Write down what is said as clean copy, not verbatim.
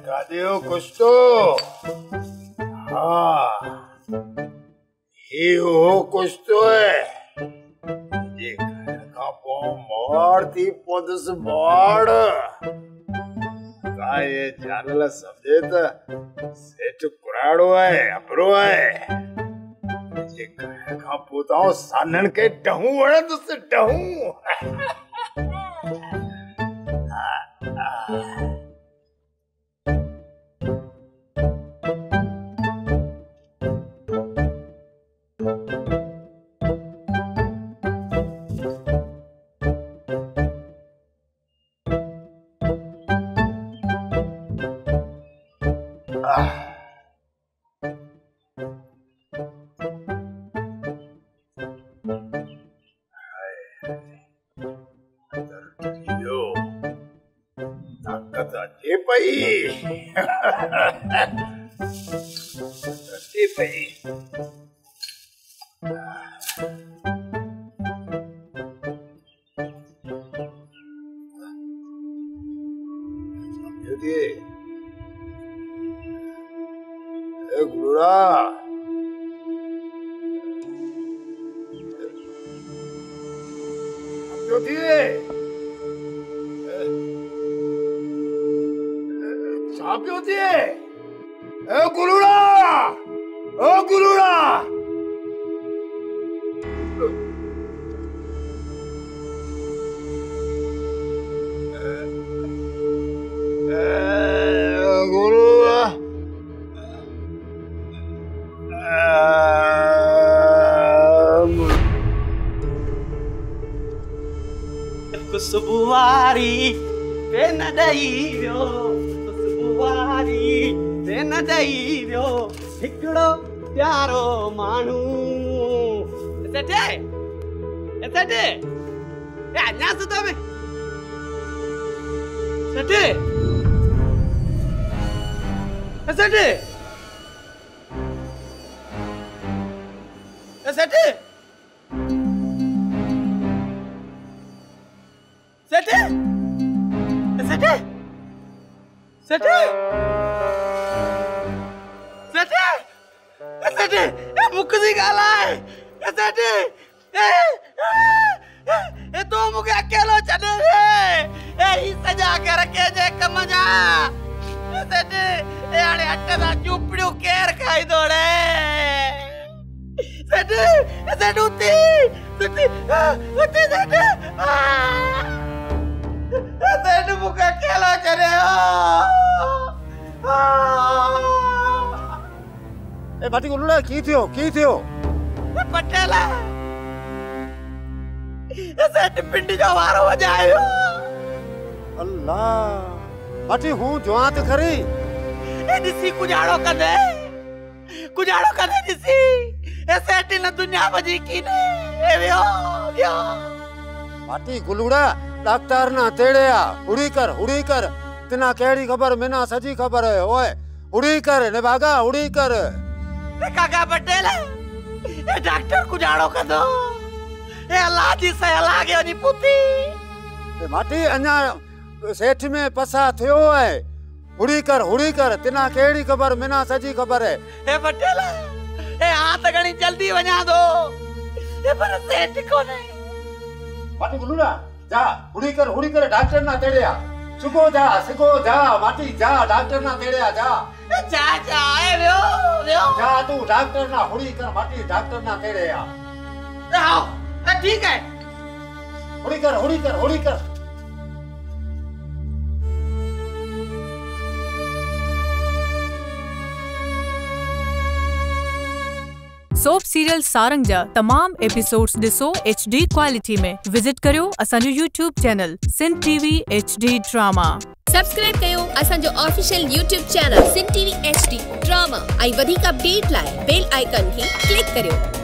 कादियो कुछ तो हाँ ये हो कुछ तो है ये का पो मोड़ थी पोदस मोड़ का ये जानला समझे तो सेठ कुराड़ो है अबरो है ये का पोताओ सानन के डहू वड़ा तो से डहू की थियो पटेला सेठ पिंडी जो वारो वजायो अल्लाह अटी हूं जवां त खरी ए दिसी कुजाड़ो कदे दिसी ए सेठ न दुनिया बजी की ने ए वियो अटी गुलुड़ा डॉक्टर ना तेड़या उड़ी कर तना केड़ी खबर मिना सजी खबर है ओए उड़ी कर ने भागा उड़ी कर काका पटेल ए डॉक्टर कुजाड़ो कदो ए अल्लाह जी से अल्लाह के नी पुती ए माटी अन्या सेठ में पसा थियो है उड़ी कर तना केड़ी खबर मिना सजी खबर है ए पटेल ए हाथ घणी जल्दी वना दो ए पर सेठ को नहीं माटी गुलुड़ा जा उड़ी कर डॉक्टर ना तेड़या सिको जा माटी जा डॉक्टर ना तेड़या जा ए व्यो जा तू डॉक्टर ना हुड़ी कर माटी डॉक्टर ना तेड़या आओ ठीक है हुड़ी कर सोप सीरियल सारंग जा तमाम एपिसोड्स दिसो HD क्वालिटी में विजिट करियो असांजो YouTube channel Sindh TV HD drama subscribe कयो असांजो official YouTube channel Sindh TV HD drama आई वधिक अपडेट लाए बेल आइकन खे क्लिक करियो।